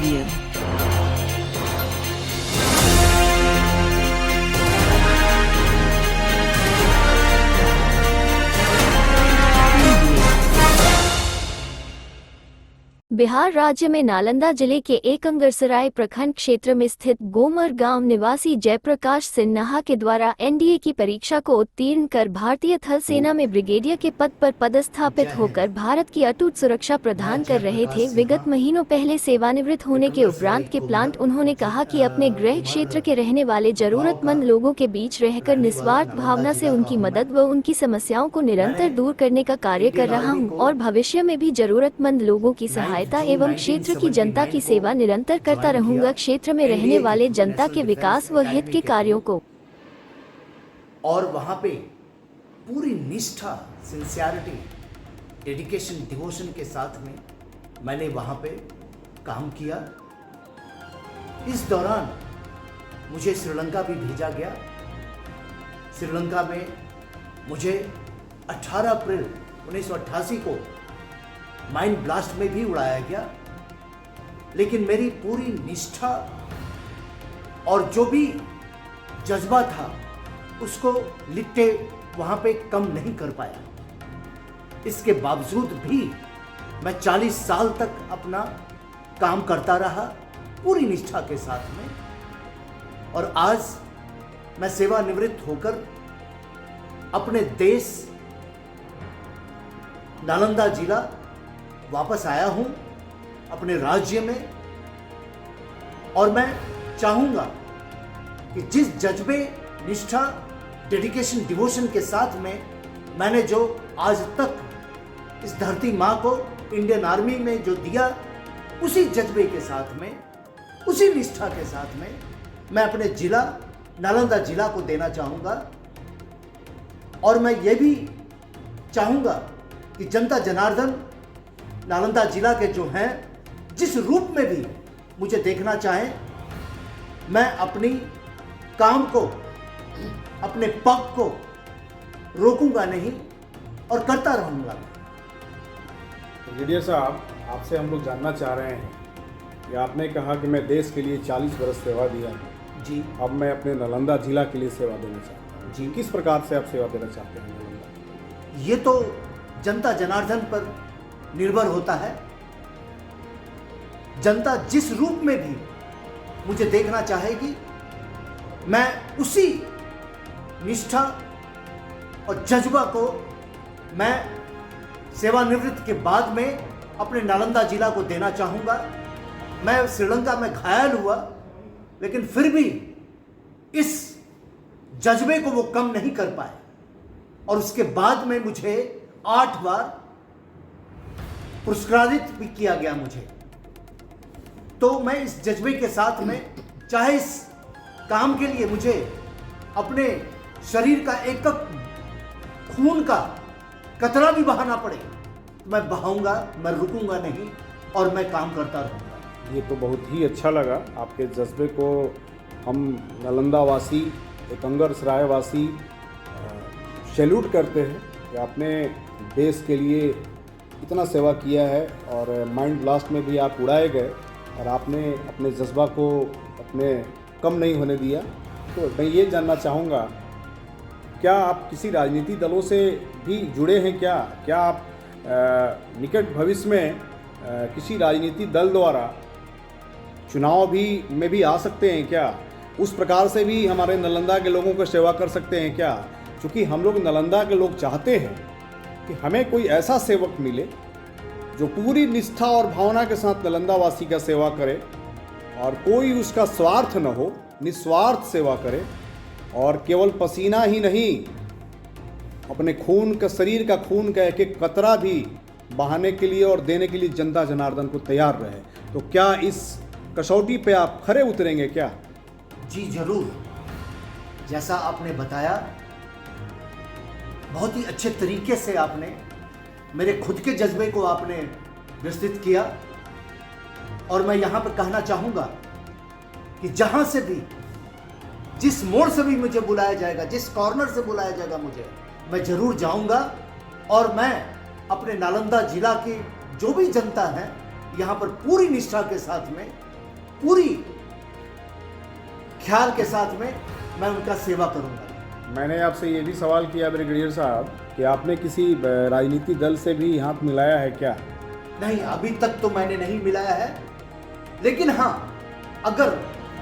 Preview. Bihar राज्य में नालंदा जिले के एकंगरसराय प्रखंड क्षेत्र में स्थित गोमर गांव निवासी जयप्रकाश सिन्हा के द्वारा एनडीए की परीक्षा को उत्तीर्ण कर भारतीय थल सेना में ब्रिगेडियर के पद पर पदस्थापित होकर भारत की अटूट सुरक्षा प्रदान कर रहे थे। विगत महीनों पहले सेवानिवृत्त होने के उपरांत के प्लांट उन्होंने कहा कि अपने गृह क्षेत्र के रहने वाले जरूरतमंद लोगों के बीच रहकर निस्वार्थ भावना से उनकी मदद व उनकी समस्याओं को निरंतर दूर करने का कार्य कर रहा हूं और भविष्य में भी जरूरतमंद लोगों की सहायता एवं क्षेत्र की जनता की सेवा निरंतर करता रहूंगा। क्षेत्र में रहने वाले जनता के विकास व हित के कार्यों को और वहां पे पूरी निष्ठा, सिंसियरिटी, डेडिकेशन, डिवोशन के साथ में मैंने वहां पे काम किया। इस दौरान मुझे श्रीलंका भी भेजा गया। श्रीलंका में मुझे 18 अप्रैल 1988 को माइंड ब्लास्ट में भी उड़ाया गया, लेकिन मेरी पूरी निष्ठा और जो भी जज्बा था उसको लिट्टे वहां पे कम नहीं कर पाया। इसके बावजूद भी मैं 40 साल तक अपना काम करता रहा पूरी निष्ठा के साथ में, और आज मैं सेवानिवृत्त होकर अपने देश नालंदा जिला वापस आया हूं, अपने राज्य में। और मैं चाहूंगा कि जिस जज्बे, निष्ठा, डेडिकेशन, डिवोशन के साथ में मैंने जो आज तक इस धरती माँ को इंडियन आर्मी में जो दिया, उसी जज्बे के साथ में, उसी निष्ठा के साथ में मैं अपने जिला नालंदा जिला को देना चाहूँगा। और मैं ये भी चाहूँगा कि जनता जनार्दन नालंदा जिला के जो हैं, जिस रूप में भी मुझे देखना चाहें, मैं अपनी काम को, अपने पग को रोकूंगा नहीं और करता रहूंगा। ब्रिगेडियर साहब, आपसे हम लोग जानना चाह रहे हैं कि आपने कहा कि मैं देश के लिए 40 वर्ष सेवा दिया जी, अब मैं अपने नालंदा जिला के लिए सेवा देना चाहता हूँ जी। किस प्रकार से आप सेवा देना चाहते हैं नालंदा? ये तो जनता जनार्दन पर निर्भर होता है। जनता जिस रूप में भी मुझे देखना चाहेगी, मैं उसी निष्ठा और जज्बा को मैं सेवानिवृत्त के बाद में अपने नालंदा जिला को देना चाहूँगा। मैं श्रीलंका में घायल हुआ, लेकिन फिर भी इस जज्बे को वो कम नहीं कर पाए, और उसके बाद में मुझे 8 बार पुरस्कृत भी किया गया मुझे। तो मैं इस जज्बे के साथ में, चाहे इस काम के लिए मुझे अपने शरीर का एक खून का कतरा भी बहाना पड़े, मैं बहाऊंगा, मैं रुकूंगा नहीं और मैं काम करता रहूंगा। ये तो बहुत ही अच्छा लगा। आपके जज्बे को हम नालंदा वासी, एकंगरसराय वासी सैल्यूट करते हैं कि आपने देश के लिए इतना सेवा किया है और माइंड ब्लास्ट में भी आप उड़ाए गए और आपने अपने जज्बा को अपने कम नहीं होने दिया। तो मैं ये जानना चाहूँगा, क्या आप किसी राजनीतिक दलों से भी जुड़े हैं क्या? क्या आप निकट भविष्य में किसी राजनीतिक दल द्वारा चुनाव में भी आ सकते हैं क्या? उस प्रकार से भी हमारे नालंदा के लोगों को सेवा कर सकते हैं क्या? क्योंकि हम लोग नालंदा के लोग चाहते हैं कि हमें कोई ऐसा सेवक मिले जो पूरी निष्ठा और भावना के साथ नालंदा वासी का सेवा करे और कोई उसका स्वार्थ न हो, निस्वार्थ सेवा करे और केवल पसीना ही नहीं, अपने खून का, शरीर का खून का एक एक कतरा भी बहाने के लिए और देने के लिए जनता जनार्दन को तैयार रहे। तो क्या इस कसौटी पे आप खरे उतरेंगे क्या? जी जरूर। जैसा आपने बताया, बहुत ही अच्छे तरीके से आपने मेरे खुद के जज्बे को आपने विस्तृत किया, और मैं यहाँ पर कहना चाहूँगा कि जहाँ से भी, जिस मोड़ से भी मुझे बुलाया जाएगा, जिस कॉर्नर से बुलाया जाएगा मुझे, मैं ज़रूर जाऊँगा। और मैं अपने नालंदा जिला की जो भी जनता है, यहाँ पर पूरी निष्ठा के साथ में पूरी ख्याल के साथ में मैं उनका सेवा करूंगा। मैंने आपसे ये भी सवाल किया ब्रिगेडियर साहब कि आपने किसी राजनीतिक दल से भी हाथ मिलाया है क्या? नहीं, अभी तक तो मैंने नहीं मिलाया है, लेकिन हाँ, अगर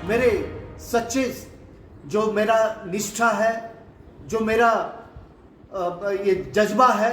मेरे सच्चे जो मेरा निष्ठा है, जो मेरा ये जज्बा है,